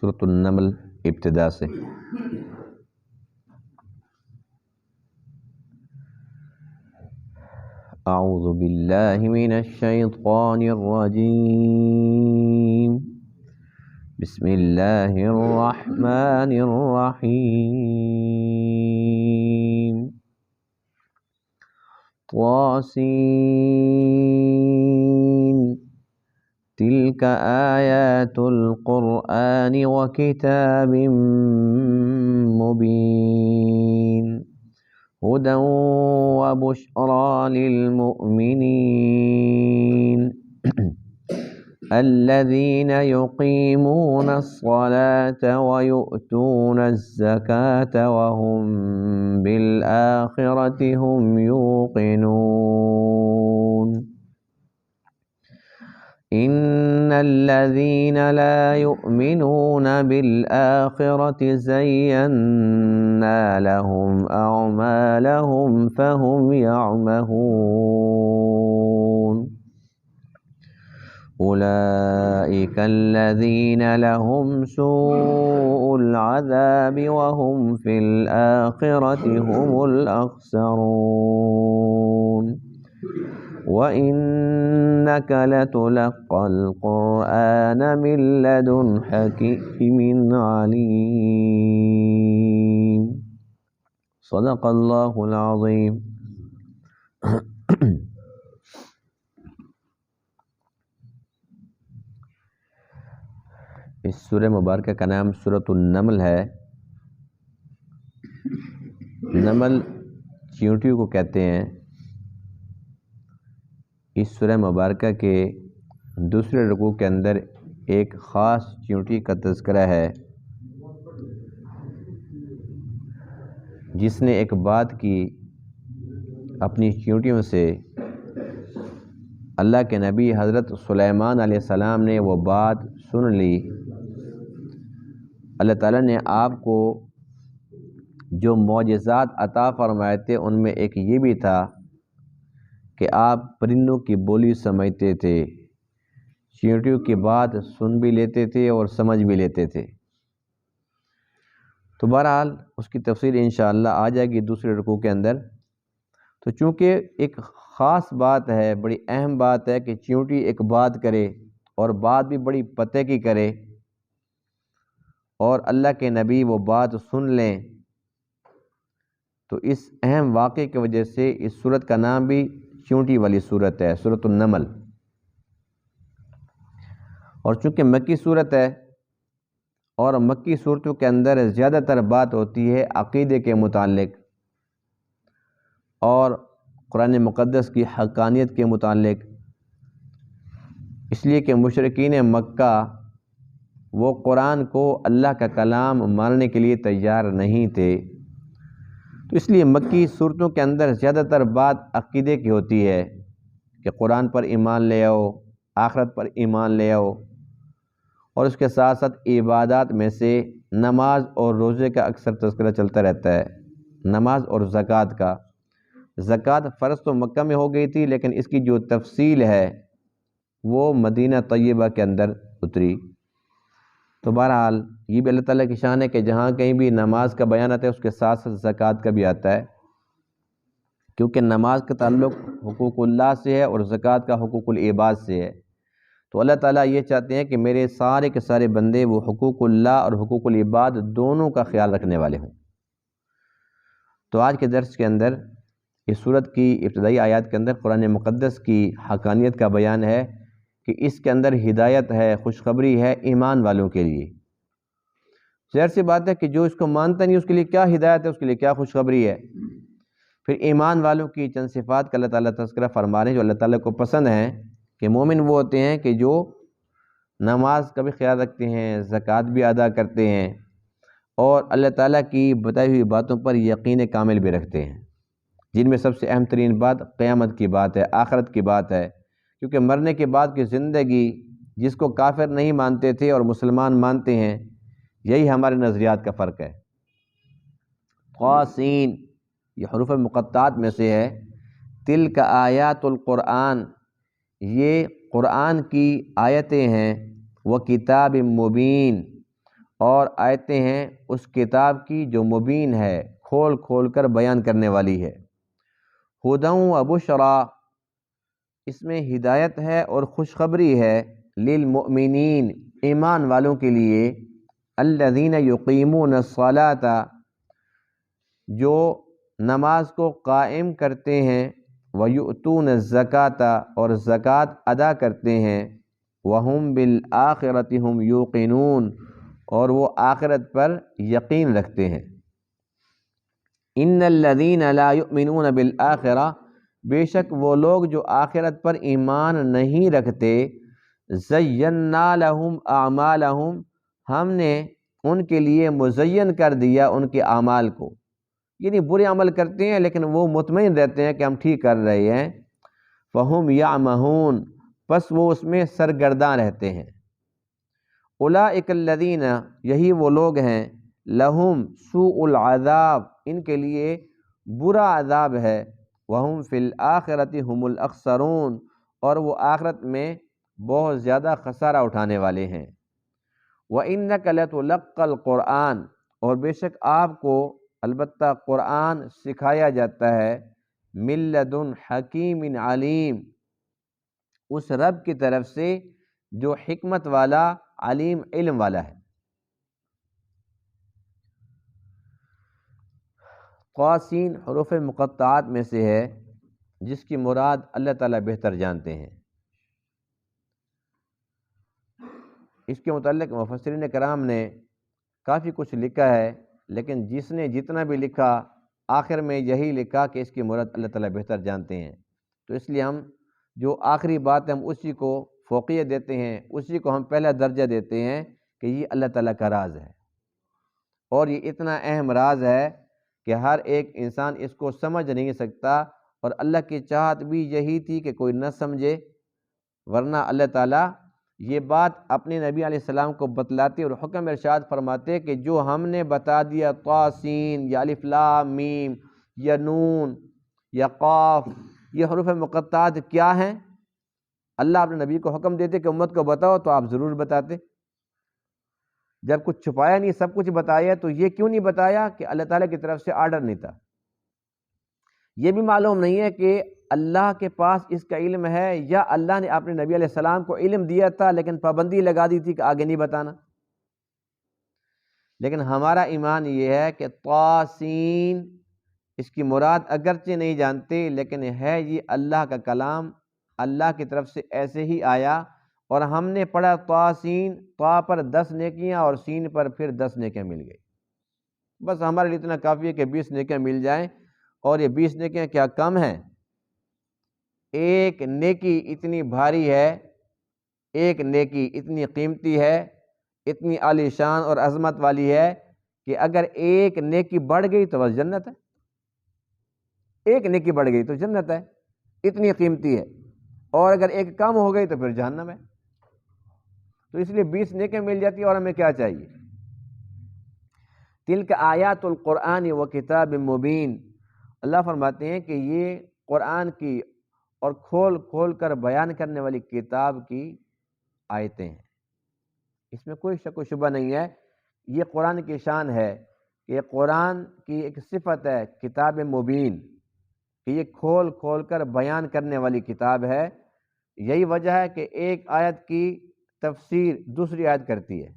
سورۃ النمل ابتدا سے۔ اعوذ باللہ من الشیطان الرجیم، بسم اللہ الرحمن الرحیم۔ طاسین تلک آیات القرآن وکتاب مبین ہدی وبشری للمؤمنین الذین یقیمون الصلاة ویؤتون الزکاة وهم بالآخرة هم یوقنون۔ ان الذین لا یؤمنون بالآخرة زینا لهم اعمالهم فهم یعمہون۔ اولئک الذین لهم سوء العذاب وهم فی الآخرة هم الاخسرون۔ وَإِنَّكَ لَتُلَقَّى الْقُرْآنَ مِن لَّدُنْ حَكِيمٍ عَلِيمٍ۔ صدق اللہ العظیم۔ اس سورہ مبارکہ کا نام سورۃ النمل ہے۔ نمل چیونٹیوں کو کہتے ہیں۔ اس سورہ مبارکہ کے دوسرے رکوع کے اندر ایک خاص چیونٹی کا تذکرہ ہے جس نے ایک بات کی اپنی چیونٹیوں سے۔ اللہ کے نبی حضرت سلیمان علیہ السلام نے وہ بات سن لی۔ اللہ تعالیٰ نے آپ کو جو معجزات عطا فرمائے تھے ان میں ایک یہ بھی تھا کہ آپ پرندوں کی بولی سمجھتے تھے، چیونٹیوں کی بات سن بھی لیتے تھے اور سمجھ بھی لیتے تھے۔ تو بہرحال اس کی تفصیل انشاءاللہ آ جائے گی دوسرے رکوع کے اندر۔ تو چونکہ ایک خاص بات ہے، بڑی اہم بات ہے کہ چیونٹی ایک بات کرے اور بات بھی بڑی پتے کی کرے اور اللہ کے نبی وہ بات سن لیں، تو اس اہم واقعے کی وجہ سے اس سورت کا نام بھی چیونٹی والی صورت ہے، سورۃ النمل۔ اور چونکہ مکی صورت ہے اور مکی صورتوں کے اندر زیادہ تر بات ہوتی ہے عقیدے کے متعلق اور قرآن مقدس کی حقانیت کے متعلق، اس لیے کہ مشرکین مکہ وہ قرآن کو اللہ کا کلام ماننے کے لیے تیار نہیں تھے، تو اس لیے مکی صورتوں کے اندر زیادہ تر بات عقیدے کی ہوتی ہے کہ قرآن پر ایمان لے آؤ، آخرت پر ایمان لے آؤ، اور اس کے ساتھ ساتھ عبادات میں سے نماز اور روزے کا اکثر تذکرہ چلتا رہتا ہے۔ نماز اور زکوٰۃ کا، زکوٰۃ فرض تو مکہ میں ہو گئی تھی لیکن اس کی جو تفصیل ہے وہ مدینہ طیبہ کے اندر اتری۔ تو بہرحال یہ بھی اللہ تعالیٰ کی شان ہے کہ جہاں کہیں بھی نماز کا بیان آتا ہے اس کے ساتھ ساتھ زکوٰۃ کا بھی آتا ہے، کیونکہ نماز کا تعلق حقوق اللہ سے ہے اور زکوٰۃ کا حقوق العباد سے ہے۔ تو اللہ تعالیٰ یہ چاہتے ہیں کہ میرے سارے کے سارے بندے وہ حقوق اللہ اور حقوق العباد دونوں کا خیال رکھنے والے ہوں۔ تو آج کے درس کے اندر اس سورت کی ابتدائی آیات کے اندر قرآن مقدس کی حقانیت کا بیان ہے کہ اس کے اندر ہدایت ہے، خوشخبری ہے ایمان والوں کے لیے۔ ظاہر سی بات ہے کہ جو اس کو مانتا نہیں اس کے لیے کیا ہدایت ہے، اس کے لیے کیا خوشخبری ہے۔ پھر ایمان والوں کی چند صفات کا اللہ تعالیٰ تذکرہ فرما رہے ہیں جو اللہ تعالیٰ کو پسند ہیں، کہ مومن وہ ہوتے ہیں کہ جو نماز کا بھی خیال رکھتے ہیں، زکوٰۃ بھی ادا کرتے ہیں اور اللہ تعالیٰ کی بتائی ہوئی باتوں پر یقین کامل بھی رکھتے ہیں، جن میں سب سے اہم ترین بات قیامت کی بات ہے، آخرت کی بات ہے، کیونکہ مرنے کے بعد کی زندگی جس کو کافر نہیں مانتے تھے اور مسلمان مانتے ہیں، یہی ہمارے نظریات کا فرق ہے۔ قاسین یہ حروف مقطعات میں سے ہے۔ تلک آیات القرآن یہ قرآن کی آیتیں ہیں، وہ کتاب مبین اور آیتیں ہیں اس کتاب کی جو مبین ہے، کھول کھول کر بیان کرنے والی ہے۔ ہدی و بشریٰ، اس میں ہدایت ہے اور خوشخبری ہے، للمؤمنین، ایمان والوں کے لیے، الذین یقیمون الصلاۃ، جو نماز کو قائم کرتے ہیں، ویؤتون الزکاۃ، اور زکوٰۃ ادا کرتے ہیں، وہم بالآخرۃ ہم یوقنون، اور وہ آخرت پر یقین رکھتے ہیں۔ ان الذین لا یؤمنون بالآخرہ، بے شک وہ لوگ جو آخرت پر ایمان نہیں رکھتے، زینا لہم اعمالہم، ہم نے ان کے لیے مزین کر دیا ان کے اعمال کو، یعنی برے عمل کرتے ہیں لیکن وہ مطمئن رہتے ہیں کہ ہم ٹھیک کر رہے ہیں، فہم یعمہون، پس وہ اس میں سرگرداں رہتے ہیں۔ اولئک الذین، یہی وہ لوگ ہیں، لہم سوء العذاب، ان کے لیے برا عذاب ہے، وہم فی الآخرۃ ہم الاخسرون، اور وہ آخرت میں بہت زیادہ خسارہ اٹھانے والے ہیں۔ وَإِنَّكَ لَتُلَقَّى الْقُرْآنَ، اور بے شک آپ کو البتہ قرآن سکھایا جاتا ہے، مِن لَدُنْ حَکِیمٍ عَلِیم، اس رب کی طرف سے جو حکمت والا، علیم، علم والا ہے۔ قاسین حروف مقطعات میں سے ہے، جس کی مراد اللہ تعالیٰ بہتر جانتے ہیں۔ اس کے متعلق مفسرین کرام نے کافی کچھ لکھا ہے، لیکن جس نے جتنا بھی لکھا آخر میں یہی لکھا کہ اس کی مراد اللہ تعالیٰ بہتر جانتے ہیں۔ تو اس لیے ہم جو آخری بات ہے ہم اسی کو فوقیت دیتے ہیں، اسی کو ہم پہلا درجہ دیتے ہیں کہ یہ اللہ تعالیٰ کا راز ہے، اور یہ اتنا اہم راز ہے کہ ہر ایک انسان اس کو سمجھ نہیں سکتا، اور اللہ کی چاہت بھی یہی تھی کہ کوئی نہ سمجھے، ورنہ اللہ تعالیٰ یہ بات اپنے نبی علیہ السلام کو بتلاتے اور حکم ارشاد فرماتے کہ جو ہم نے بتا دیا، طاسین یا الف لام میم یا نون یا قاف، یہ حروف مقطعات کیا ہیں، اللہ اپنے نبی کو حکم دیتے کہ امت کو بتاؤ، تو آپ ضرور بتاتے۔ جب کچھ چھپایا نہیں، سب کچھ بتایا، تو یہ کیوں نہیں بتایا کہ اللہ تعالیٰ کی طرف سے آرڈر نہیں تھا؟ یہ بھی معلوم نہیں ہے کہ اللہ کے پاس اس کا علم ہے، یا اللہ نے اپنے نبی علیہ السلام کو علم دیا تھا لیکن پابندی لگا دی تھی کہ آگے نہیں بتانا۔ لیکن ہمارا ایمان یہ ہے کہ طاسین، اس کی مراد اگرچہ نہیں جانتے لیکن ہے یہ اللہ کا کلام، اللہ کی طرف سے ایسے ہی آیا، اور ہم نے پڑھا طاسین، طا پر 10 نیکیاں اور سین پر پھر 10 نیکیاں مل گئی۔ بس ہمارے لیے اتنا کافی ہے کہ 20 نیکیاں مل جائیں، اور یہ 20 نیکیاں کیا کم ہیں؟ ایک نیکی اتنی بھاری ہے، ایک نیکی اتنی قیمتی ہے، اتنی عالی شان اور عظمت والی ہے کہ اگر ایک نیکی بڑھ گئی تو بس جنت ہے، ایک نیکی بڑھ گئی تو جنت ہے، اتنی قیمتی ہے، اور اگر ایک کم ہو گئی تو پھر جہنم ہے۔ تو اس لیے 20 نیکیاں مل جاتی ہیں، اور ہمیں کیا چاہیے؟ تلک آیات القرآن و کتاب مبین، اللہ فرماتے ہیں کہ یہ قرآن کی اور کھول کھول کر بیان کرنے والی کتاب کی آیتیں ہیں، اس میں کوئی شک و شبہ نہیں ہے، یہ قرآن کی شان ہے، یہ قرآن کی ایک صفت ہے کتاب مبین، کہ یہ کھول کھول کر بیان کرنے والی کتاب ہے۔ یہی وجہ ہے کہ ایک آیت کی تفسیر دوسری آیت کرتی ہے،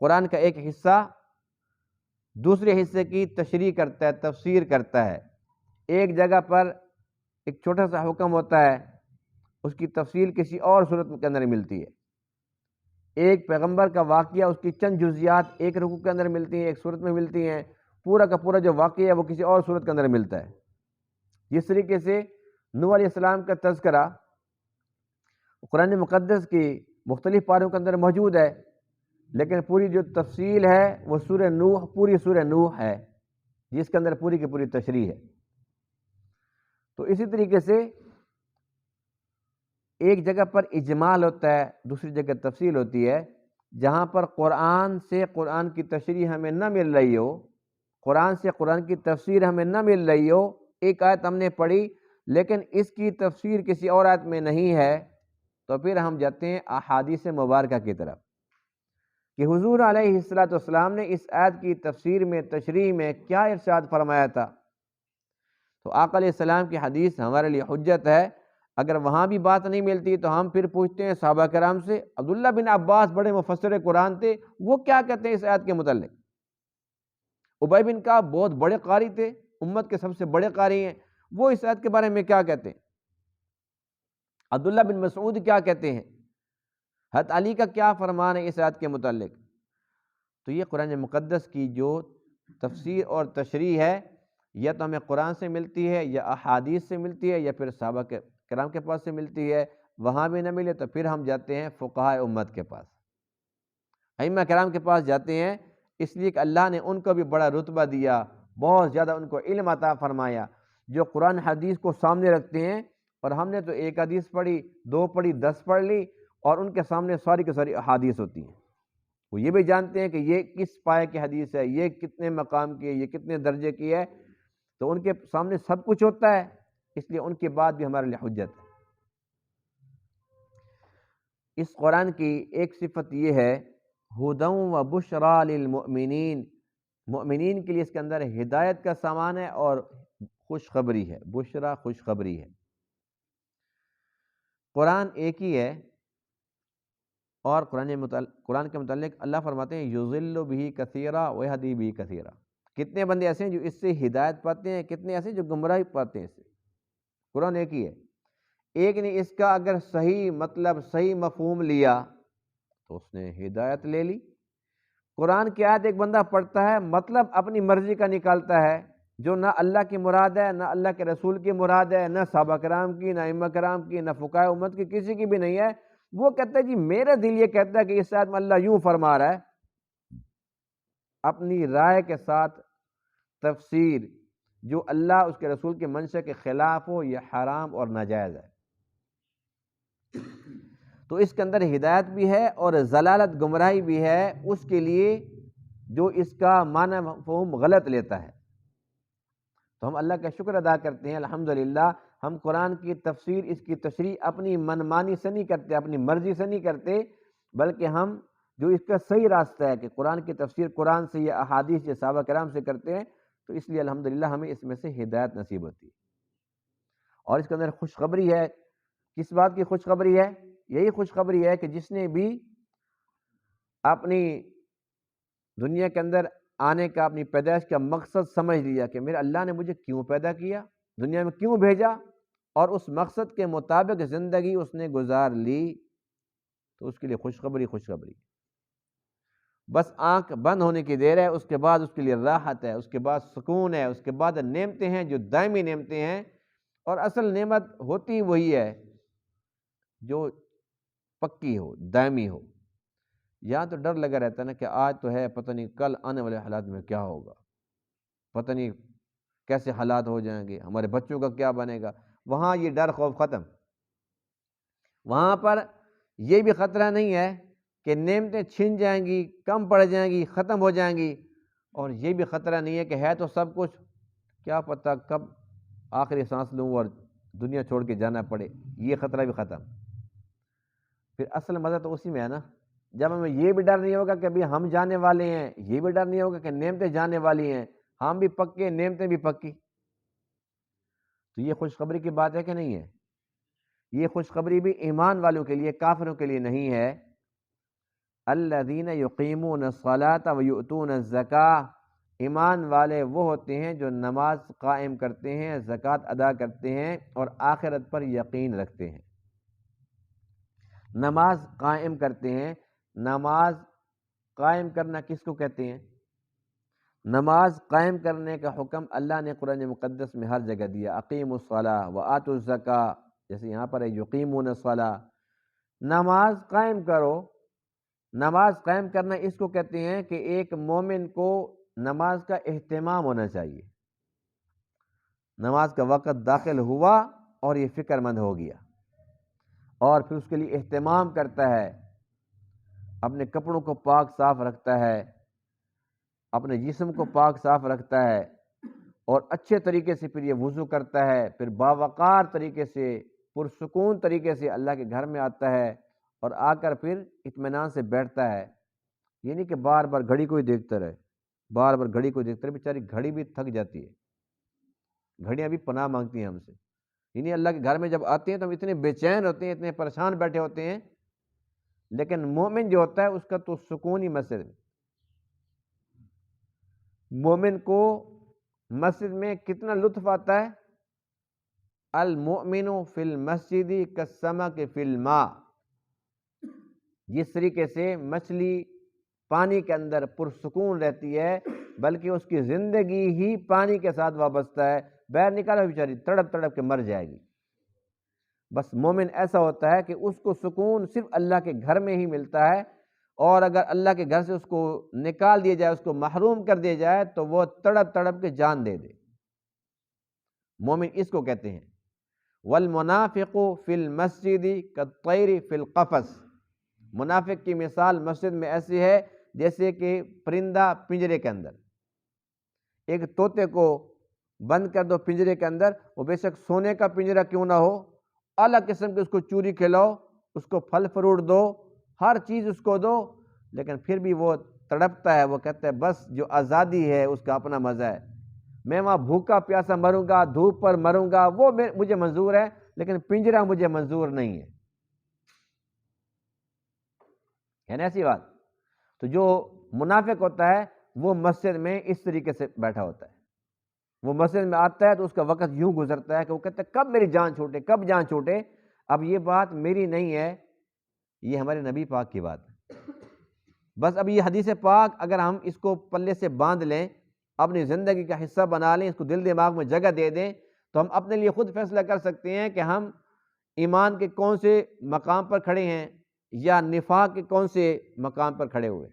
قرآن کا ایک حصہ دوسرے حصے کی تشریح کرتا ہے، تفسیر کرتا ہے۔ ایک جگہ پر ایک چھوٹا سا حکم ہوتا ہے، اس کی تفصیل کسی اور صورت کے اندر ملتی ہے۔ ایک پیغمبر کا واقعہ، اس کی چند جزیات ایک رکوع کے اندر ملتی ہیں، ایک صورت میں ملتی ہیں، پورا کا پورا جو واقعہ ہے وہ کسی اور صورت کے اندر ملتا ہے۔ جس طریقے سے نوح علیہ السلام کا تذکرہ قرآن مقدس کی مختلف پاروں کے اندر موجود ہے، لیکن پوری جو تفصیل ہے وہ سورہ نوح، پوری سورہ نوح ہے، جس کے اندر پوری کی پوری تشریح ہے۔ تو اسی طریقے سے ایک جگہ پر اجمال ہوتا ہے، دوسری جگہ تفصیل ہوتی ہے۔ جہاں پر قرآن سے قرآن کی تشریح ہمیں نہ مل رہی ہو، قرآن سے قرآن کی تفسیر ہمیں نہ مل رہی ہو، ایک آیت ہم نے پڑھی لیکن اس کی تفسیر کسی اور آیت میں نہیں ہے، تو پھر ہم جاتے ہیں احادیث مبارکہ کی طرف۔ کہ حضور علیہ الصلوۃ والسلام نے اس آیت کی تفسیر میں تشریح میں کیا ارشاد فرمایا تھا۔ تو آقا علیہ السلام کی حدیث ہمارے لیے حجت ہے۔ اگر وہاں بھی بات نہیں ملتی تو ہم پھر پوچھتے ہیں صحابہ کرام سے۔ عبداللہ بن عباس بڑے مفسر قرآن تھے، وہ کیا کہتے ہیں اس آیت کے متعلق؟ ابی بن کعب بہت بڑے قاری تھے، امت کے سب سے بڑے قاری ہیں، وہ اس آیت کے بارے میں کیا کہتے ہیں؟ عبداللہ بن مسعود کیا کہتے ہیں؟ حضرت علی کا کیا فرمان ہے اس آیت کے متعلق؟ تو یہ قرآن مقدس کی جو تفسیر اور تشریح ہے، یا تو ہمیں قرآن سے ملتی ہے، یا احادیث سے ملتی ہے، یا پھر صحابہ کرام کے پاس سے ملتی ہے۔ وہاں بھی نہ ملے تو پھر ہم جاتے ہیں فقہاء امت کے پاس، ائمہ کرام کے پاس جاتے ہیں، اس لیے کہ اللہ نے ان کو بھی بڑا رتبہ دیا، بہت زیادہ ان کو علم عطا فرمایا، جو قرآن حدیث کو سامنے رکھتے ہیں۔ اور ہم نے تو ایک حدیث پڑھی، 2 پڑھی، 10 پڑھ لی، اور ان کے سامنے ساری کی ساری احادیث ہوتی ہیں۔ وہ یہ بھی جانتے ہیں کہ یہ کس پائے کی حدیث ہے، یہ کتنے مقام کی ہے، یہ کتنے درجے کی ہے، تو ان کے سامنے سب کچھ ہوتا ہے، اس لیے ان کے بعد بھی ہمارے لیے حجت ہے۔ اس قرآن کی ایک صفت یہ ہے، ہدی و بشریٰ للمؤمنین، مؤمنین کے لیے اس کے اندر ہدایت کا سامان ہے اور خوشخبری ہے، بشرا خوشخبری ہے۔ قرآن ایک ہی ہے، اور قرآن کے متعلق اللہ فرماتے ہیں یضل بہ کثیرا ویہدی بہ کثیرا۔ کتنے بندے ایسے ہیں جو اس سے ہدایت پاتے ہیں، کتنے ایسے جو گمراہی پاتے ہیں اس سے۔ قرآن ایک ہی ہے، ایک نے اس کا اگر صحیح مطلب صحیح مفہوم لیا تو اس نے ہدایت لے لی۔ قرآن کی آیت ایک بندہ پڑھتا ہے، مطلب اپنی مرضی کا نکالتا ہے، جو نہ اللہ کی مراد ہے، نہ اللہ کے رسول کی مراد ہے، نہ صحابہ کرام کی، نہ ائمہ کرام کی، نہ فقہاء امت کی، کسی کی بھی نہیں ہے۔ وہ کہتا ہے جی میرا دل یہ کہتا ہے کہ اس آیت میں اللہ یوں فرما رہا ہے، اپنی رائے کے ساتھ تفسیر جو اللہ اس کے رسول کے منشا کے خلاف ہو، یہ حرام اور ناجائز ہے۔ تو اس کے اندر ہدایت بھی ہے اور ضلالت گمراہی بھی ہے اس کے لیے جو اس کا معنی مفہوم غلط لیتا ہے۔ تو ہم اللہ کا شکر ادا کرتے ہیں، الحمدللہ ہم قرآن کی تفسیر، اس کی تشریح اپنی منمانی سے نہیں کرتے، اپنی مرضی سے نہیں کرتے، بلکہ ہم جو اس کا صحیح راستہ ہے کہ قرآن کی تفسیر قرآن سے یا احادیث یا صحابہ کرام سے کرتے ہیں، تو اس لیے الحمدللہ ہمیں اس میں سے ہدایت نصیب ہوتی ہے۔ اور اس کے اندر خوشخبری ہے، کس بات کی خوشخبری ہے؟ یہی خوشخبری ہے کہ جس نے بھی اپنی دنیا کے اندر آنے کا، اپنی پیدائش کا مقصد سمجھ لیا کہ میرے اللہ نے مجھے کیوں پیدا کیا، دنیا میں کیوں بھیجا، اور اس مقصد کے مطابق زندگی اس نے گزار لی، تو اس کے لیے خوشخبری خوشخبری۔ بس آنکھ بند ہونے کی دیر ہے، اس کے بعد اس کے لیے راحت ہے، اس کے بعد سکون ہے، اس کے بعد نعمتیں ہیں جو دائمی نعمتیں ہیں۔ اور اصل نعمت ہوتی وہی ہے جو پکی ہو، دائمی ہو۔ یہاں تو ڈر لگا رہتا ہے نا کہ آج تو ہے، پتہ نہیں کل آنے والے حالات میں کیا ہوگا، پتہ نہیں کیسے حالات ہو جائیں گے، ہمارے بچوں کا کیا بنے گا۔ وہاں یہ ڈر خوف ختم، وہاں پر یہ بھی خطرہ نہیں ہے کہ نعمتیں چھن جائیں گی، کم پڑ جائیں گی، ختم ہو جائیں گی، اور یہ بھی خطرہ نہیں ہے کہ ہے تو سب کچھ، کیا پتہ کب آخری سانس لوں اور دنیا چھوڑ کے جانا پڑے، یہ خطرہ بھی ختم۔ پھر اصل مزہ تو اسی میں ہے نا، جب ہمیں یہ بھی ڈر نہیں ہوگا کہ ابھی ہم جانے والے ہیں، یہ بھی ڈر نہیں ہوگا کہ نعمتیں جانے والی ہیں، ہم بھی پکے، نعمتیں بھی پکی۔ تو یہ خوشخبری کی بات ہے کہ نہیں ہے؟ یہ خوشخبری بھی ایمان والوں کے لیے، کافروں کے لیے نہیں ہے۔ الذین یقیمون الصلاۃ ویؤتون الزکاۃ، ایمان والے وہ ہوتے ہیں جو نماز قائم کرتے ہیں، زکوٰۃ ادا کرتے ہیں اور آخرت پر یقین رکھتے ہیں۔ نماز قائم کرتے ہیں، نماز قائم کرنا کس کو کہتے ہیں؟ نماز قائم کرنے کا حکم اللہ نے قرآن مقدس میں ہر جگہ دیا، اقیموا الصلاۃ وآتوا الزکاۃ، جیسے یہاں پر ہے یقیمون الصلاۃ، نماز قائم کرو۔ نماز قائم کرنا اس کو کہتے ہیں کہ ایک مومن کو نماز کا اہتمام ہونا چاہیے، نماز کا وقت داخل ہوا اور یہ فکر مند ہو گیا، اور پھر اس کے لیے اہتمام کرتا ہے، اپنے کپڑوں کو پاک صاف رکھتا ہے، اپنے جسم کو پاک صاف رکھتا ہے، اور اچھے طریقے سے پھر یہ وضو کرتا ہے، پھر باوقار طریقے سے، پرسکون طریقے سے اللہ کے گھر میں آتا ہے، اور آ کر پھر اطمینان سے بیٹھتا ہے، یہ نہیں کہ بار بار گھڑی کو ہی دیکھتا رہے، بار بار گھڑی کو دیکھتا رہے، بیچاری گھڑی بھی تھک جاتی ہے، گھڑیاں بھی پناہ مانگتی ہیں ہم سے۔ یعنی اللہ کے گھر میں جب آتے ہیں تو ہم اتنے بے چین ہوتے ہیں، اتنے پریشان بیٹھے ہوتے ہیں، لیکن مومن جو ہوتا ہے اس کا تو سکون ہی مسجد میں۔ مومن کو مسجد میں کتنا لطف آتا ہے، المؤمن فی المسجد کالسمک فی الماء، جس طریقے سے مچھلی پانی کے اندر پرسکون رہتی ہے، بلکہ اس کی زندگی ہی پانی کے ساتھ وابستہ ہے، باہر نکالا بیچاری تڑپ تڑپ کے مر جائے گی۔ بس مومن ایسا ہوتا ہے کہ اس کو سکون صرف اللہ کے گھر میں ہی ملتا ہے، اور اگر اللہ کے گھر سے اس کو نکال دیا جائے، اس کو محروم کر دیا جائے، تو وہ تڑپ تڑپ کے جان دے دے۔ مومن اس کو کہتے ہیں۔ والمنافق فی المسجد کالطیر فی القفص، منافق کی مثال مسجد میں ایسی ہے جیسے کہ پرندہ پنجرے کے اندر۔ ایک طوطے کو بند کر دو پنجرے کے اندر، وہ بے شک سونے کا پنجرا کیوں نہ ہو، اعلیٰ قسم کے اس کو چوری کھلاؤ، اس کو پھل فروٹ دو، ہر چیز اس کو دو، لیکن پھر بھی وہ تڑپتا ہے، وہ کہتا ہے بس جو آزادی ہے اس کا اپنا مزہ ہے، میں وہاں بھوکا پیاسا مروں گا، دھوپ پر مروں گا، وہ مجھے منظور ہے، لیکن پنجرا مجھے منظور نہیں ہے۔ ہے نا ایسی بات؟ تو جو منافق ہوتا ہے وہ مسجد میں اس طریقے سے بیٹھا ہوتا ہے، وہ مسجد میں آتا ہے تو اس کا وقت یوں گزرتا ہے کہ وہ کہتا ہے کب میری جان چھوٹے، کب جان چھوٹے۔ اب یہ بات میری نہیں ہے، یہ ہمارے نبی پاک کی بات ہے۔ بس اب یہ حدیث پاک اگر ہم اس کو پلے سے باندھ لیں، اپنی زندگی کا حصہ بنا لیں، اس کو دل دماغ میں جگہ دے دیں، تو ہم اپنے لیے خود فیصلہ کر سکتے ہیں کہ ہم ایمان کے کون سے مقام پر کھڑے ہیں یا نفاق کے کون سے مقام پر کھڑے ہوئے۔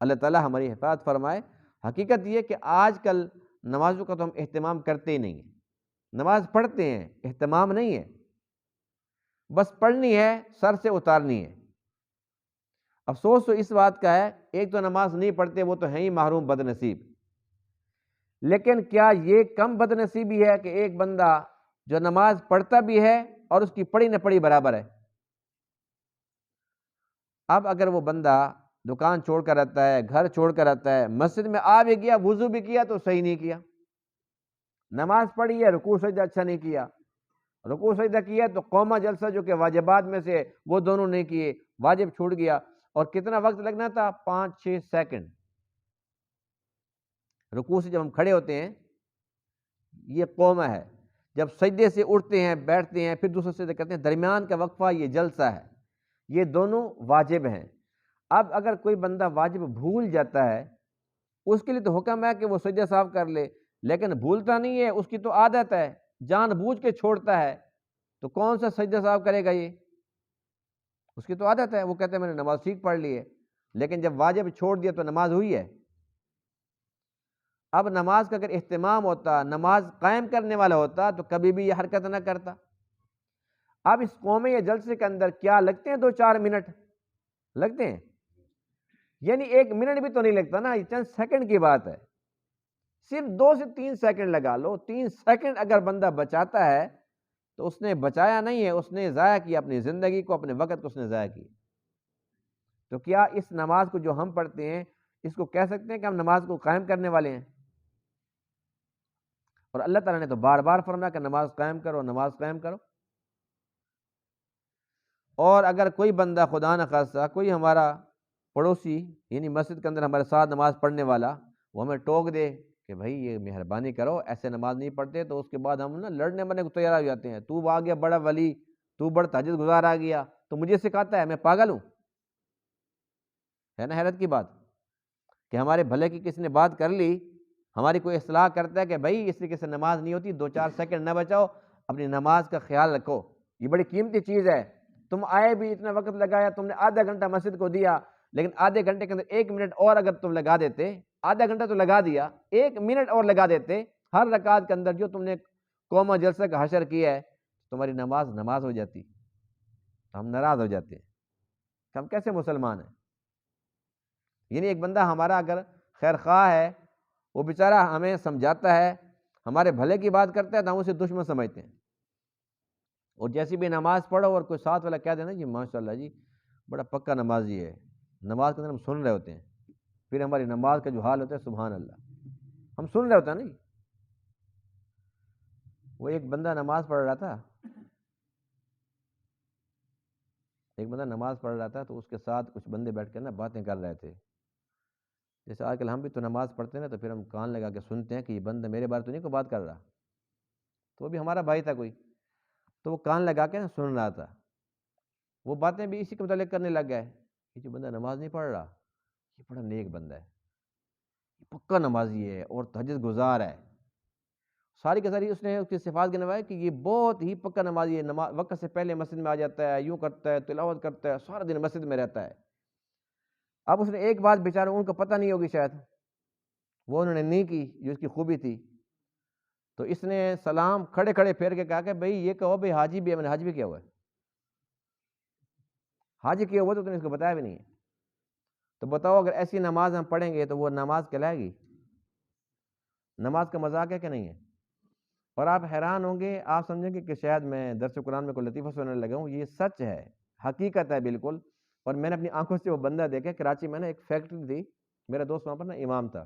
اللہ تعالیٰ ہماری حفاظت فرمائے۔ حقیقت یہ کہ آج کل نمازوں کا تو ہم اہتمام کرتے ہی نہیں ہیں، نماز پڑھتے ہیں، اہتمام نہیں ہے، بس پڑھنی ہے، سر سے اتارنی ہے۔ افسوس تو اس بات کا ہے، ایک تو نماز نہیں پڑھتے وہ تو ہیں ہی محروم بد نصیب، لیکن کیا یہ کم بد نصیبی ہے کہ ایک بندہ جو نماز پڑھتا بھی ہے اور اس کی پڑھی نہ پڑھی برابر ہے؟ اب اگر وہ بندہ دکان چھوڑ کر رہتا ہے، گھر چھوڑ کر رہتا ہے، مسجد میں آ بھی گیا، وضو بھی کیا تو صحیح نہیں کیا، نماز پڑھی ہے، رکوع سجدہ اچھا نہیں کیا، رکوع سجدہ کیا تو قومہ جلسہ جو کہ واجبات میں سے وہ دونوں نہیں کیے، واجب چھوٹ گیا، اور کتنا وقت لگنا تھا؟ 5-6 سیکنڈ۔ رکوع سے جب ہم کھڑے ہوتے ہیں یہ قومہ ہے، جب سجدے سے اٹھتے ہیں بیٹھتے ہیں پھر دوسرے سجدے کرتے ہیں، درمیان کا وقفہ یہ جلسہ ہے، یہ دونوں واجب ہیں۔ اب اگر کوئی بندہ واجب بھول جاتا ہے، اس کے لیے تو حکم ہے کہ وہ سجدہ صاف کر لے، لیکن بھولتا نہیں ہے، اس کی تو عادت ہے، جان بوجھ کے چھوڑتا ہے، تو کون سا سجدہ صاف کرے گا؟ یہ اس کی تو عادت ہے، وہ کہتے ہیں میں نے نماز ٹھیک پڑھ لی ہے، لیکن جب واجب چھوڑ دیا تو نماز ہوئی ہے۔ اب نماز کا اگر اہتمام ہوتا، نماز قائم کرنے والا ہوتا تو کبھی بھی یہ حرکت نہ کرتا۔ اب اس قومے یا جلسے کے اندر کیا لگتے ہیں 2-4 منٹ لگتے ہیں؟ یعنی 1 منٹ بھی تو نہیں لگتا نا، یہ چند سیکنڈ کی بات ہے، صرف 2 سے 3 سیکنڈ لگا لو، 3 سیکنڈ اگر بندہ بچاتا ہے تو اس نے بچایا نہیں ہے، اس نے ضائع کیا اپنی زندگی کو، اپنے وقت کو اس نے ضائع کیا۔ تو کیا اس نماز کو جو ہم پڑھتے ہیں اس کو کہہ سکتے ہیں کہ ہم نماز کو قائم کرنے والے ہیں؟ اور اللہ تعالیٰ نے تو بار بار فرمایا کہ نماز قائم کرو، نماز قائم کرو۔ اور اگر کوئی بندہ خدا نخواستہ کوئی ہمارا پڑوسی یعنی مسجد کے اندر ہمارے ساتھ نماز پڑھنے والا وہ ہمیں ٹوک دے کہ بھائی یہ مہربانی کرو ایسے نماز نہیں پڑھتے، تو اس کے بعد ہم نا لڑنے مرنے کو تیار ہو جاتے ہیں، تو آ گیا بڑا ولی، تو بڑا تہجد گزار آ گیا، تو مجھے سکھاتا ہے، میں پاگل ہوں؟ ہے نا حیرت کی بات کہ ہمارے بھلے کی کسی نے بات کر لی، ہماری کوئی اصلاح کرتا ہے کہ بھائی اس طریقے سے نماز نہیں ہوتی، 2-4 سیکنڈ نہ بچاؤ، اپنی نماز کا خیال رکھو، یہ بڑی قیمتی چیز ہے، تم آئے بھی اتنا وقت لگایا، تم نے آدھا گھنٹہ مسجد کو دیا، لیکن آدھے گھنٹے کے اندر 1 منٹ اور اگر تم لگا دیتے، آدھا گھنٹہ تو لگا دیا، 1 منٹ اور لگا دیتے ہر رکعت کے اندر جو تم نے قومہ جلسہ کا حشر کیا ہے، تمہاری نماز ہو جاتی، ہم ناراض ہو جاتے ہیں کہ ہم کیسے مسلمان ہیں۔ یعنی ایک بندہ ہمارا اگر خیر خواہ ہے، وہ بیچارہ ہمیں سمجھاتا ہے، ہمارے بھلے کی بات کرتا ہے تو ہم اسے دشمن سمجھتے ہیں، اور جیسی بھی نماز پڑھو اور کوئی ساتھ والا کہہ دینا جی ماشاءاللہ جی بڑا پکا نمازی ہے، نماز کے اندر ہم سن رہے ہوتے ہیں، پھر ہماری نماز کا جو حال ہوتا ہے سبحان اللہ، ہم سن رہے ہوتے ہیں نہیں. وہ ایک بندہ نماز پڑھ رہا تھا، تو اس کے ساتھ کچھ بندے بیٹھ کر نا باتیں کر رہے تھے. جیسے آج کل ہم بھی تو نماز پڑھتے ہیں نا، تو پھر ہم کان لگا کے سنتے ہیں کہ یہ بندہ میرے بارے تو نہیں کوئی بات کر رہا، تو وہ بھی ہمارا بھائی تھا کوئی، تو وہ کان لگا کے نا سن رہا تھا. وہ باتیں بھی اسی کے متعلق کرنے لگ گئے کہ جو بندہ نماز نہیں پڑھ رہا یہ بڑا نیک بندہ ہے، یہ پکا نمازی ہے اور تہجد گزار ہے. ساری کی ساری اس نے اس کی صفات گنوائے کہ یہ بہت ہی پکا نمازی ہے، نماز وقت سے پہلے مسجد میں آ جاتا ہے، یوں کرتا ہے، تلاوت کرتا ہے، سارا دن مسجد میں رہتا ہے. اب اس نے ایک بات بیچارہ ان کو پتہ نہیں ہوگی شاید، وہ انہوں نے نہیں کی جو اس کی خوبی تھی. تو اس نے سلام کھڑے کھڑے پھیر کے کہا کہ بھئی یہ کہو بھئی حاجی بھی ہے، میں نے حج بھی کیا ہوا ہے، حج کیا ہوا تو تم نے اس کو بتایا بھی نہیں ہے. تو بتاؤ اگر ایسی نماز ہم پڑھیں گے تو وہ نماز کہلائے گی؟ نماز کا مذاق ہے کہ نہیں ہے؟ اور آپ حیران ہوں گے، آپ سمجھیں گے کہ شاید میں درس قرآن میں کوئی لطیفہ سننے لگا ہوں. یہ سچ ہے، حقیقت ہے بالکل. اور میں نے اپنی آنکھوں سے وہ بندہ دیکھا. کراچی میں نے ایک فیکٹری تھی، میرا دوست وہاں پر نا امام تھا.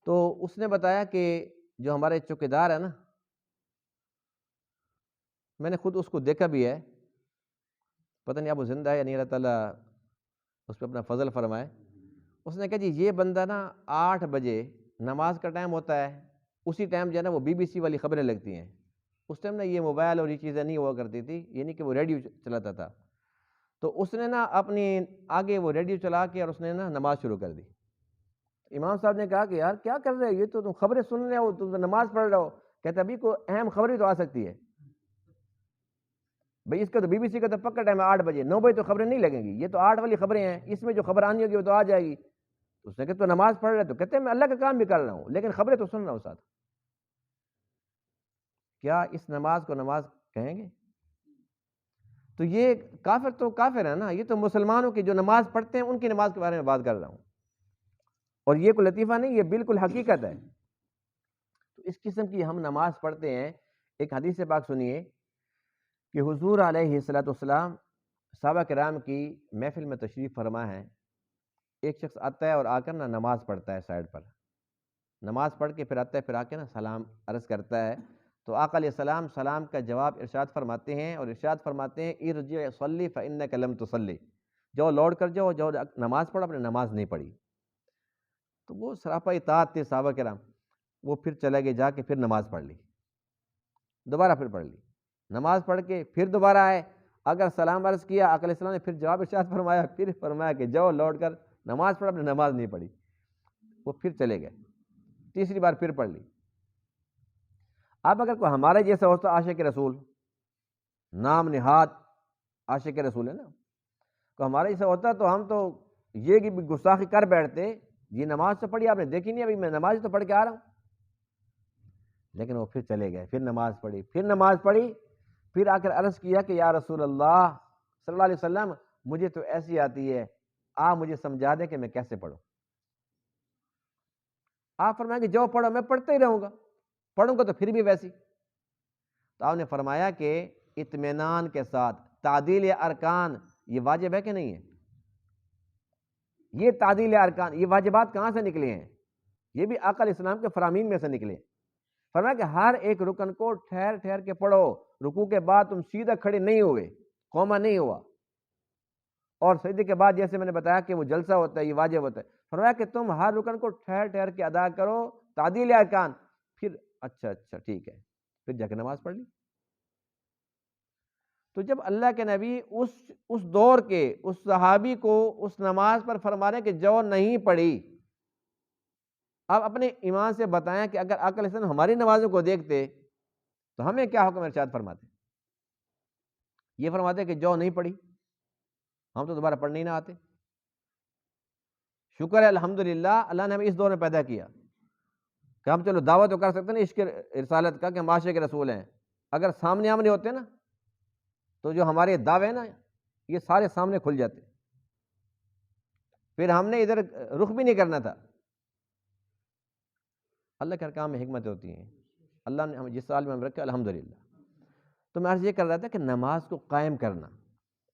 تو اس نے بتایا کہ جو ہمارے چوکیدار ہے نا، میں نے خود اس کو دیکھا بھی ہے، پتہ نہیں اب وہ زندہ ہے یا نہیں، اللہ تعالیٰ اس پہ اپنا فضل فرمائے. اس نے کہا جی یہ بندہ نا 8 بجے نماز کا ٹائم ہوتا ہے، اسی ٹائم جو ہے نا وہ BBC والی خبریں لگتی ہیں. اس ٹائم نا یہ موبائل اور یہ چیزیں نہیں ہوا کرتی تھی، یعنی کہ وہ ریڈیو چلاتا تھا. تو اس نے نا اپنی آگے وہ ریڈیو چلا کے اور اس نے نا نماز شروع کر دی. امام صاحب نے کہا کہ یار کیا کر رہے ہو، یہ تو تم خبریں سن رہے ہو، تم نماز پڑھ رہے ہو. کہتے ابھی کوئی اہم خبر ہی تو آ سکتی ہے بھئی، اس کا تو BBC کا تو پکا ٹائم ہے 8 بجے، 9 بجے تو خبریں نہیں لگیں گی، یہ تو 8 والی خبریں ہیں، اس میں جو خبر آنی ہوگی وہ تو آ جائے گی. تو اس نے کہا تو نماز پڑھ رہے، تو کہتے ہیں میں اللہ کا کام بھی کر رہا ہوں لیکن خبریں تو سن رہا ہوں ساتھ. کیا اس نماز کو نماز کہیں گے؟ تو یہ کافر تو کافر ہے نا، یہ تو مسلمانوں کی جو نماز پڑھتے ہیں ان کی نماز کے بارے میں بات کر رہا ہوں. اور یہ کوئی لطیفہ نہیں، یہ بالکل حقیقت ہے. تو اس قسم کی ہم نماز پڑھتے ہیں. ایک حدیث پاک سنیے کہ حضور علیہ الصلوۃ والسلام صحابہ کرام کی محفل میں تشریف فرما ہے. ایک شخص آتا ہے اور آ کر نا نماز پڑھتا ہے سائڈ پر، نماز پڑھ کے پھر آتا ہے، پھر آ کے نا سلام عرض کرتا ہے. تو آقا علیہ السلام سلام کا جواب ارشاد فرماتے ہیں، اور ارشاد فرماتے ہیں ارجع صلی فإنک لم تصلی، جاؤ لوٹ کر جاؤ، جاؤ نماز پڑھو، اپنے نماز نہیں پڑھی. تو وہ سراپا اطاعت تھے صحابہ کرام، وہ پھر چلے گئے، جا کے پھر نماز پڑھ لی، دوبارہ پھر پڑھ لی. نماز پڑھ کے پھر دوبارہ آئے، اگر سلام عرض کیا، آقا علیہ السلام نے پھر جواب ارشاد فرمایا، پھر فرمایا کہ جاؤ لوٹ کر نماز پڑھو، اپنے نماز نہیں پڑھی. وہ پھر چلے گئے، تیسری بار پھر پڑھ لی. اب اگر کوئی ہمارے جیسا ہوتا، عاشق رسول، نام نہاد عاشق رسول ہے نا، تو ہمارے جیسا ہوتا تو ہم تو یہ کہ گستاخی کر بیٹھتے، یہ نماز تو پڑھی آپ نے دیکھی نہیں، ابھی میں نماز تو پڑھ کے آ رہا ہوں. لیکن وہ پھر چلے گئے، پھر نماز پڑھی، پھر نماز پڑھی، پھر آ کر عرض کیا کہ یا رسول اللہ صلی اللہ علیہ وسلم مجھے تو ایسی آتی ہے، آپ مجھے سمجھا دیں کہ میں کیسے پڑھوں. آپ فرمائیں کہ جو پڑھو، میں پڑھتے ہی رہوں گا، پڑھوں گا تو پھر بھی ویسی. تو آپ نے فرمایا کہ اطمینان کے ساتھ تعدیل ارکان یہ واجب ہے کہ نہیں ہے؟ یہ تعدیل ارکان، یہ واجبات کہاں سے نکلے ہیں؟ یہ بھی آقا علیہ السلام کے فرامین میں سے نکلے. فرمایا کہ ہر ایک رکن کو ٹھہر ٹھہر کے پڑھو، رکوع کے بعد تم سیدھا کھڑے نہیں ہوئے، قوما نہیں ہوا، اور سجدے کے بعد جیسے میں نے بتایا کہ وہ جلسہ ہوتا ہے، یہ واجب ہوتا ہے. فرمایا کہ تم ہر رکن کو ٹھہر ٹھہر کے ادا کرو، تعدیل ارکان. پھر اچھا ٹھیک ہے، پھر جا کے نماز پڑھ لی. تو جب اللہ کے نبی اس دور کے اس صحابی کو اس نماز پر فرما رہے کہ جو نہیں پڑھی، اب اپنے ایمان سے بتائیں کہ اگر آقا علیہ السلام ہماری نمازوں کو دیکھتے تو ہمیں کیا حکم ارشاد فرماتے؟ یہ فرماتے کہ جو نہیں پڑھی، ہم تو دوبارہ پڑھنے ہی نہ آتے. شکر ہے الحمدللہ اللہ نے ہمیں اس دور میں پیدا کیا کہ ہم چلو دعویٰ تو کر سکتے ہیں عشق رسالت کا کہ ہم عاشق رسول ہیں. اگر سامنے آمنے ہوتے نا تو جو ہمارے دعوے نا یہ سارے سامنے کھل جاتے، پھر ہم نے ادھر رخ بھی نہیں کرنا تھا. اللہ کے کام میں حکمت ہوتی ہیں، اللہ نے ہمیں جس سال میں ہم رکھا الحمدللہ. تو میں عرض یہ کر رہا تھا کہ نماز کو قائم کرنا،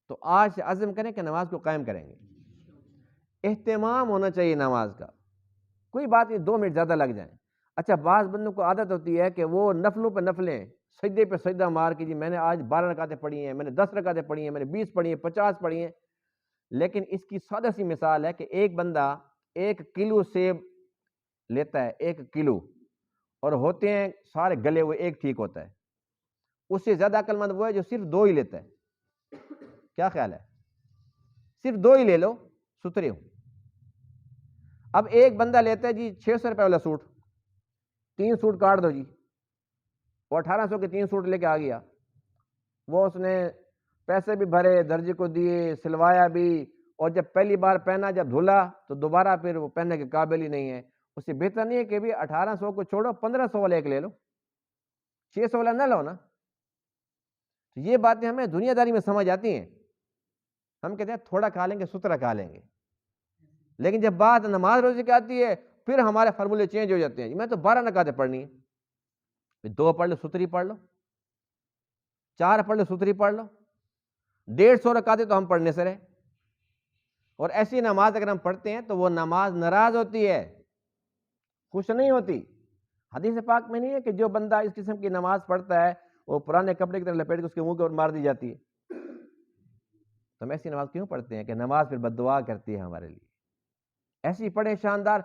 تو آج سے عزم کریں کہ نماز کو قائم کریں گے. اہتمام ہونا چاہیے نماز کا. کوئی بات نہیں 2 منٹ زیادہ لگ جائیں. اچھا بعض بندوں کو عادت ہوتی ہے کہ وہ نفلوں پہ نفلیں سجدے پہ سجدہ مار کے جی میں نے آج 12 رکعتیں پڑھی ہیں، میں نے 10 رکعتیں پڑھی ہیں، میں نے 20 پڑھی ہیں، 50 پڑھی ہیں. لیکن اس کی سادہ سی مثال ہے کہ ایک بندہ 1 کلو سیب لیتا ہے، 1 کلو، اور ہوتے ہیں سارے گلے ہوئے، ایک ٹھیک ہوتا ہے. اس سے زیادہ عقل مند وہ ہے جو صرف 2 ہی لیتا ہے. کیا خیال ہے؟ صرف 2 ہی لے لو، ستھرے ہو. اب ایک بندہ لیتا ہے جی 600 روپے والا سوٹ، 3 سوٹ کاٹ دو جی، وہ 1800 کے 3 سوٹ لے کے آ گیا. وہ اس نے پیسے بھی بھرے، درجی کو دیے، سلوایا بھی، اور جب پہلی بار پہنا، جب دھلا تو دوبارہ پھر وہ پہننے کے قابل ہی نہیں ہے. اس سے بہتر نہیں ہے کہ بھی 1800 کو چھوڑو 1500 والا ایک لے لو، 600 والا نہ لو نا. تو یہ باتیں ہمیں دنیا داری میں سمجھ آتی ہیں. ہم کہتے ہیں تھوڑا کھا لیں گے، سترا کھا لیں گے. لیکن جب بات نماز روزے کی آتی ہے پھر ہمارے فارمولے چینج ہو جاتے ہیں. میں تو 12 رکعتیں پڑھنی ہے، 2 پڑھ لو ستری پڑھ لو، 4 پڑھ لو ستری پڑھ لو. 150 رکعتیں تو ہم پڑھنے سے رہے. اور ایسی نماز اگر ہم پڑھتے ہیں تو وہ نماز ناراض ہوتی ہے، خوش نہیں ہوتی. حدیث پاک میں نہیں ہے کہ جو بندہ اس قسم کی نماز پڑھتا ہے وہ پرانے کپڑے کی طرح لپیٹ کے اس کے منہ کے اوپر مار دی جاتی ہے. تو ہم ایسی نماز کیوں پڑھتے ہیں کہ نماز پھر بد دعا کرتی ہے ہمارے لیے. ایسی پڑھیں شاندار.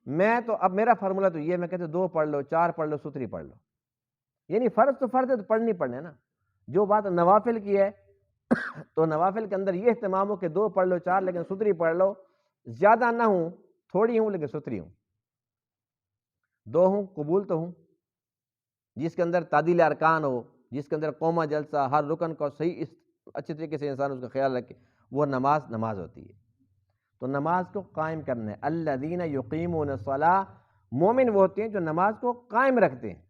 میں تو اب میرا فارمولہ تو یہ، میں کہتے 2 پڑھ لو، 4 پڑھ لو، ستری پڑھ لو. یعنی فرض تو فرض ہے تو پڑھنی پڑھنے نا. جو بات نوافل کی ہے تو نوافل کے اندر یہ اہتمام ہو کہ 2 پڑھ لو، 4 لیکن ستری پڑھ لو. زیادہ نہ ہوں، تھوڑی ہوں لیکن ستری ہوں. 2 ہوں قبول تو ہوں، جس کے اندر تعدیل ارکان ہو، جس کے اندر قوما جلسہ، ہر رکن کو صحیح اچھے طریقے سے انسان اس کا خیال رکھے، وہ نماز ہوتی ہے. تو نماز کو قائم کرنا ہے. الذین یقیمون الصلاۃ، مومن وہ ہوتے ہیں جو نماز کو قائم رکھتے ہیں.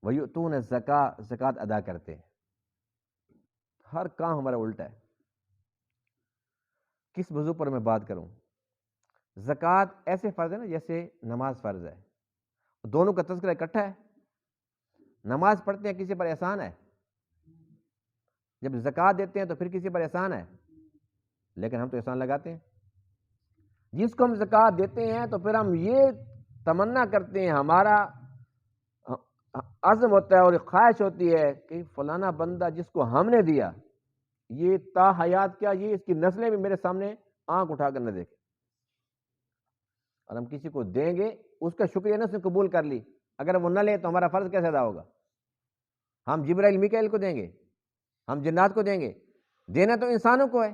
ویؤتون الزکاۃ، زکوٰۃ ادا کرتے ہیں. ہر کام ہمارا الٹا ہے. کس موضوع پر میں بات کروں؟ زکوٰۃ ایسے فرض ہے نا جیسے نماز فرض ہے، دونوں کا تذکرہ اکٹھا ہے. نماز پڑھتے ہیں کسی پر احسان ہے، جب زکوٰۃ دیتے ہیں تو پھر کسی پر احسان ہے، لیکن ہم تو احسان لگاتے ہیں. جس کو ہم زکوٰۃ دیتے ہیں تو پھر ہم یہ تمنا کرتے ہیں، ہمارا عزم ہوتا ہے اور خواہش ہوتی ہے کہ فلانا بندہ جس کو ہم نے دیا یہ تا حیات کیا یہ اس کی نسلیں بھی میرے سامنے آنکھ اٹھا کر نہ دیکھیں. اور ہم کسی کو دیں گے اس کا شکریہ نہ اس نے قبول کر لی، اگر وہ نہ لے تو ہمارا فرض کیسے ادا ہوگا؟ ہم جبرائیل میکائیل کو دیں گے، ہم جنات کو دیں گے، دینا تو انسانوں کو ہے.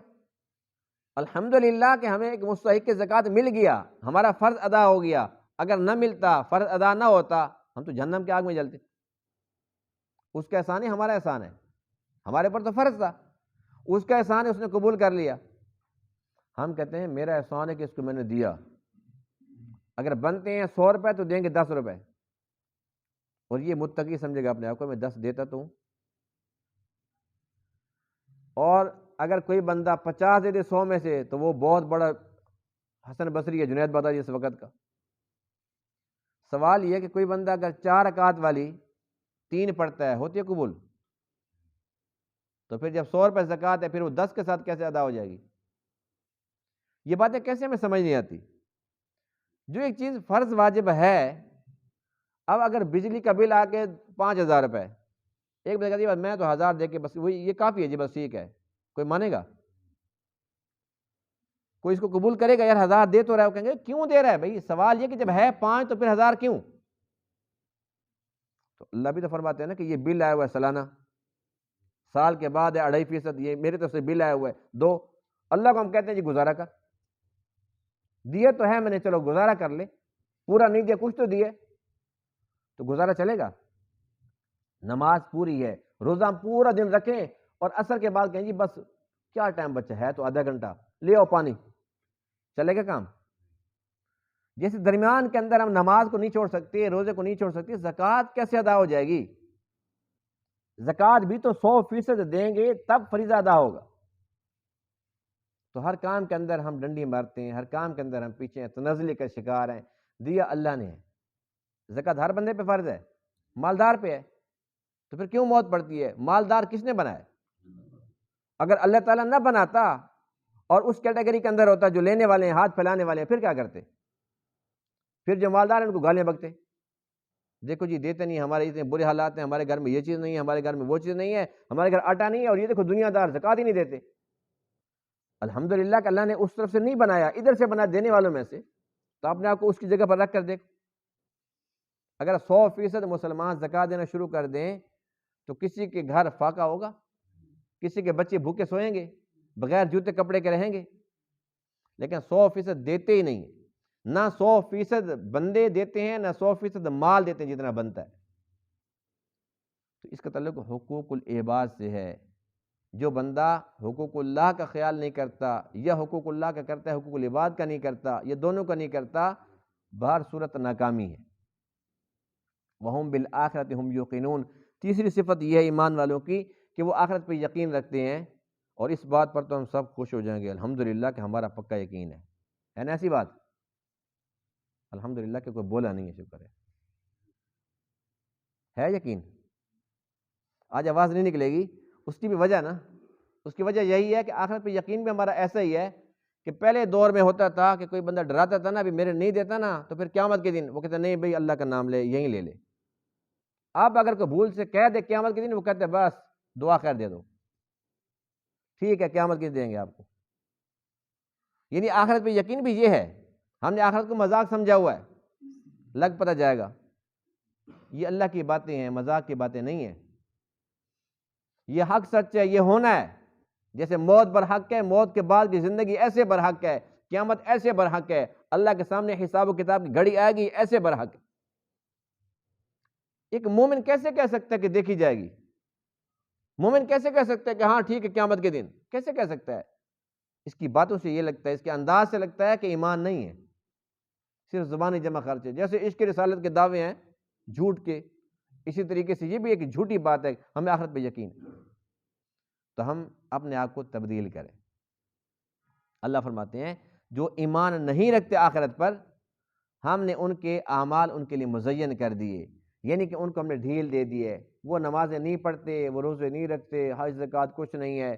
الحمدللہ کہ ہمیں ایک مستحق زکوٰۃ مل گیا، ہمارا فرض ادا ہو گیا. اگر نہ ملتا، فرض ادا نہ ہوتا، ہم تو جہنم کی آگ میں جلتے. اس کا احسان ہے، ہمارا احسان ہے. ہمارے پر تو فرض تھا، اس کا احسان ہے، اس نے قبول کر لیا. ہم کہتے ہیں میرا احسان ہے کہ اس کو میں نے دیا. اگر بنتے ہیں 100 روپے تو دیں گے 10 روپے. اور یہ متقی سمجھے گا اپنے آپ کو، میں 10 دیتا تو ہوں. اور اگر کوئی بندہ 50 دے دے 100 میں سے تو وہ بہت بڑا حسن بصری ہے، جنید بغدادی اس وقت کا. سوال یہ ہے کہ کوئی بندہ اگر 4 رکعت والی 3 پڑھتا ہے، ہوتی ہے قبول؟ تو پھر جب 100 روپے زکوٰۃ ہے پھر وہ 10 کے ساتھ کیسے ادا ہو جائے گی؟ یہ باتیں کیسے ہمیں سمجھ نہیں آتی. جو ایک چیز فرض واجب ہے، اب اگر بجلی کا بل آ کے 5000 روپے، ایک بندہ کہتا ہے میں تو 1000 دے کے بس وہی یہ کافی ہے جی، بس ٹھیک ہے. کوئی مانے گا؟ کوئی اس کو قبول کرے گا؟ یار 1000 دے تو رہا ہے. وہ کہیں گے کیوں دے رہا ہے بھائی؟ سوال یہ کہ جب ہے 5 تو پھر 1000 کیوں؟ تو اللہ بھی تو فرماتے ہیں نا کہ یہ بل آیا ہوا ہے سالانہ، سال کے بعد ہے 2.5%، یہ میرے طرف سے بل آیا ہوا ہے 2. اللہ کو ہم کہتے ہیں جی گزارا کر، دیے تو ہے میں نے، چلو گزارا کر لے. پورا نہیں دیا، کچھ تو دیے، تو گزارا چلے گا. نماز پوری ہے، روزہ ہم پورا دن رکھیں اور عصر کے بعد کہیں جی بس کیا ٹائم بچا ہے تو آدھا گھنٹہ لے آؤ پانی، چلے گا کام؟ جیسے درمیان کے اندر ہم نماز کو نہیں چھوڑ سکتے، روزے کو نہیں چھوڑ سکتے، زکوٰۃ کیسے ادا ہو جائے گی؟ زکوٰۃ بھی تو 100% دیں گے تب فریضہ ادا ہوگا. تو ہر کام کے اندر ہم ڈنڈی مارتے ہیں، ہر کام کے اندر ہم پیچھے ہیں، تنزلی کا شکار ہیں. دیا اللہ نے ہے، زکوٰۃ ہر بندے پہ فرض ہے، مالدار پہ ہے. تو پھر کیوں موت پڑتی ہے؟ مالدار کس نے بنایا؟ اگر اللہ تعالیٰ نہ بناتا اور اس کیٹیگری کے اندر ہوتا جو لینے والے ہیں، ہاتھ پھیلانے والے ہیں، پھر کیا کرتے؟ پھر جو مالدار ہیں ان کو گالیاں بکتے، دیکھو جی دیتے نہیں، ہمارے اتنے برے حالات ہیں، ہمارے گھر میں یہ چیز نہیں ہے، ہمارے گھر میں وہ چیز نہیں ہے، ہمارے گھر آٹا نہیں ہے، اور یہ دیکھو دنیا دار زکوٰۃ ہی نہیں دیتے۔ الحمدللہ کہ اللہ نے اس طرف سے نہیں بنایا، ادھر سے بنا دینے والوں میں سے، تو اپنے آپ کو اس کی جگہ پر رکھ کر دیکھو۔ اگر 100% مسلمان زکوٰۃ دینا شروع کر دیں تو کسی کے گھر فاقہ ہوگا؟ کسی کے بچے بھوکے سوئیں گے، بغیر جوتے کپڑے کے رہیں گے؟ لیکن 100% دیتے ہی نہیں، نہ 100% بندے دیتے ہیں، نہ 100% مال دیتے ہیں جتنا بنتا ہے۔ تو اس کا تعلق حقوق العباد سے ہے۔ جو بندہ حقوق اللہ کا خیال نہیں کرتا، یا حقوق اللہ کا کرتا ہے حقوق العباد کا نہیں کرتا، یا دونوں کا نہیں کرتا، بہر صورت ناکامی ہے۔ وَهُمْ بِالْآخِرَةِ هُمْ يُوقِنُونَ، تیسری صفت یہ ہے ایمان والوں کی کہ وہ آخرت پہ یقین رکھتے ہیں، اور اس بات پر تو ہم سب خوش ہو جائیں گے الحمدللہ کہ ہمارا پکا یقین ہے نا ایسی بات؟ الحمدللہ کہ کوئی بولا نہیں ہے، شکر ہے یقین؟ آج آواز نہیں نکلے گی، اس کی بھی وجہ نا، اس کی وجہ یہی ہے کہ آخرت پہ یقین بھی ہمارا ایسا ہی ہے کہ پہلے دور میں ہوتا تھا کہ کوئی بندہ ڈراتا تھا نا، ابھی میرے نہیں دیتا نا، تو پھر قیامت کے دن وہ کہتا نہیں بھائی اللہ کا نام لے، یہیں لے لے۔ اب اگر کوئی بھول سے کہہ دے قیامت کے دن، وہ کہتے بس دعا خیر دے دو، ٹھیک ہے قیامت کے دن دیں گے آپ کو۔ یعنی آخرت پہ یقین بھی یہ ہے، ہم نے آخرت کو مذاق سمجھا ہوا ہے، لگ پتہ جائے گا۔ یہ اللہ کی باتیں ہیں، مذاق کی باتیں نہیں ہیں، یہ حق سچ ہے، یہ ہونا ہے۔ جیسے موت برحق ہے، موت کے بعد کی زندگی ایسے برحق ہے، قیامت ایسے برحق ہے، اللہ کے سامنے حساب و کتاب کی گھڑی آئے گی ایسے برحق ہے۔ ایک مومن کیسے کہہ سکتا ہے کہ دیکھی جائے گی؟ مومن کیسے کہہ سکتا ہے کہ ہاں ٹھیک ہے قیامت کے دن؟ کیسے کہہ سکتا ہے؟ اس کی باتوں سے یہ لگتا ہے، اس کے انداز سے لگتا ہے کہ ایمان نہیں ہے، صرف زبانی جمع خرچ ہے۔ جیسے عشق رسالت کے دعوے ہیں جھوٹ کے، اسی طریقے سے یہ بھی ایک جھوٹی بات ہے، ہمیں آخرت پہ یقین ہے، تو ہم اپنے آپ کو تبدیل کریں۔ اللہ فرماتے ہیں جو ایمان نہیں رکھتے آخرت پر، ہم نے ان کے اعمال ان کے لیے مزین کر دیے، یعنی کہ ان کو ہم نے ڈھیل دے دی ہے، وہ نمازیں نہیں پڑھتے، وہ روزے نہیں رکھتے، حج زکوٰۃ کچھ نہیں ہے۔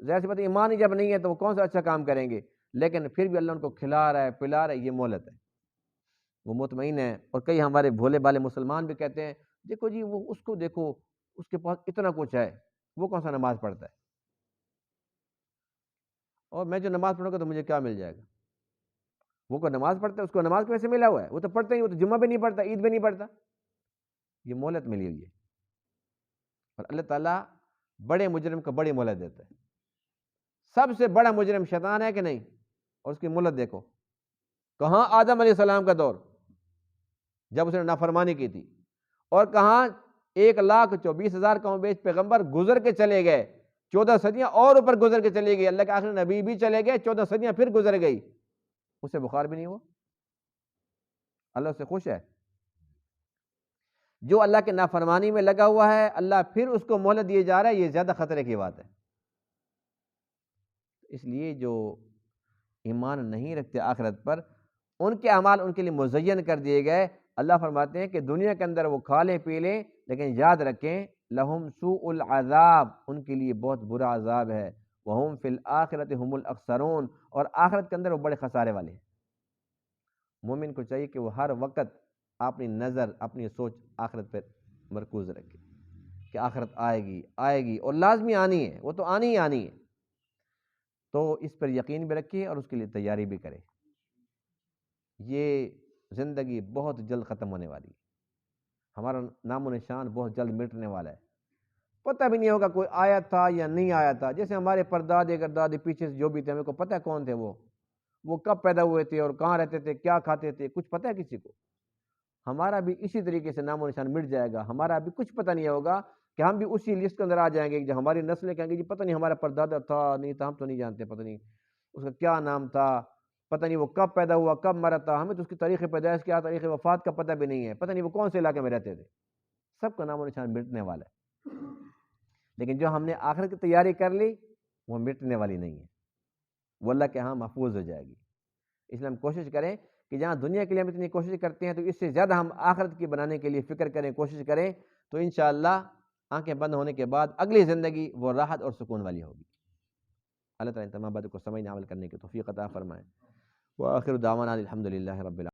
ظاہر سی بات ہے ایمان ہی جب نہیں ہے تو وہ کون سا اچھا کام کریں گے؟ لیکن پھر بھی اللہ ان کو کھلا رہا ہے، پلا رہا ہے، یہ مہلت ہے، وہ مطمئن ہے۔ اور کئی ہمارے بھولے بالے مسلمان بھی کہتے ہیں دیکھو جی وہ اس کو دیکھو، اس کے پاس اتنا کچھ ہے، وہ کون سا نماز پڑھتا ہے، اور میں جو نماز پڑھوں گا تو مجھے کیا مل جائے گا؟ وہ کوئی نماز پڑھتا ہے، اس کو نماز کے ویسے ملا ہوا ہے، وہ تو پڑھتا ہی، وہ تو جمعہ بھی نہیں پڑھتا، عید بھی نہیں پڑھتا، یہ مہلت ملی ہوئی ہے۔ اور اللہ تعالیٰ بڑے مجرم کو بڑی مہلت دیتا ہے۔ سب سے بڑا مجرم شیطان ہے کہ نہیں؟ اور اس کی مہلت دیکھو، کہاں آدم علیہ السلام کا دور جب اس نے نافرمانی کی تھی، اور کہاں 1,24,000 کم و بیش پیغمبر گزر کے چلے گئے، 14 صدیاں اور اوپر گزر کے چلے گئے، اللہ کے آخری نبی بھی چلے گئے، 14 صدیاں پھر گزر گئی، اسے بخار بھی نہیں ہوا، اللہ اس سے خوش ہے۔ جو اللہ کے نافرمانی میں لگا ہوا ہے، اللہ پھر اس کو مہلت دیے جا رہا ہے، یہ زیادہ خطرے کی بات ہے۔ اس لیے جو ایمان نہیں رکھتے آخرت پر، ان کے اعمال ان کے لیے مزین کر دیے گئے۔ اللہ فرماتے ہیں کہ دنیا کے اندر وہ کھا لیں پی لیں، لیکن یاد رکھیں لہم سوء العذاب، ان کے لیے بہت برا عذاب ہے، وہم فی الآخرۃ ہم الاخسرون، اور آخرت کے اندر وہ بڑے خسارے والے ہیں۔ مومن کو چاہیے کہ وہ ہر وقت اپنی نظر اپنی سوچ آخرت پر مرکوز رکھے کہ آخرت آئے گی آئے گی، اور لازمی آنی ہے، وہ تو آنی ہی آنی ہے، تو اس پر یقین بھی رکھے اور اس کے لیے تیاری بھی کرے۔ یہ زندگی بہت جلد ختم ہونے والی ہے، ہمارا نام و نشان بہت جلد مٹنے والا ہے، پتہ بھی نہیں ہوگا کوئی آیا تھا یا نہیں آیا تھا۔ جیسے ہمارے پردادے گردادے پیچھے سے جو بھی تھے، ہمیں کو پتہ ہے کون تھے، وہ کب پیدا ہوئے تھے اور کہاں رہتے تھے، کیا کھاتے تھے، کچھ پتہ ہے کسی کو؟ ہمارا بھی اسی طریقے سے نام و نشان مٹ جائے گا، ہمارا بھی کچھ پتہ نہیں ہوگا، کہ ہم بھی اسی لسٹ کے اندر آ جائیں گے، جو ہماری نسلیں کہیں گے جی پتہ نہیں ہمارا پردادا تھا نہیں تھا، ہم تو نہیں جانتے، پتہ نہیں اس کا کیا نام تھا، پتہ نہیں وہ کب پیدا ہوا کب مرا تھا، ہمیں تو اس کی تاریخ پیدائش کیا تاریخ وفات کا پتہ بھی نہیں ہے، پتہ نہیں وہ کون سے علاقے میں رہتے تھے۔ سب کا نام و نشان مٹنے والا ہے، لیکن جو ہم نے آخرت کی تیاری کر لی وہ مٹنے والی نہیں ہے، وہ اللہ کے ہاں محفوظ ہو جائے گی۔ اس لیے ہم کوشش کریں کہ جہاں دنیا کے لیے ہم اتنی کوشش کرتے ہیں تو اس سے زیادہ ہم آخرت کی بنانے کے لیے فکر کریں، کوشش کریں، تو انشاءاللہ آنکھیں بند ہونے کے بعد اگلی زندگی وہ راحت اور سکون والی ہوگی۔ اللہ تعالیٰ ان تمام باتوں کو سمجھنے عمل کرنے کی توفیق عطا فرمائے۔ وآخر دعوانا الحمدللہ رب العالمین۔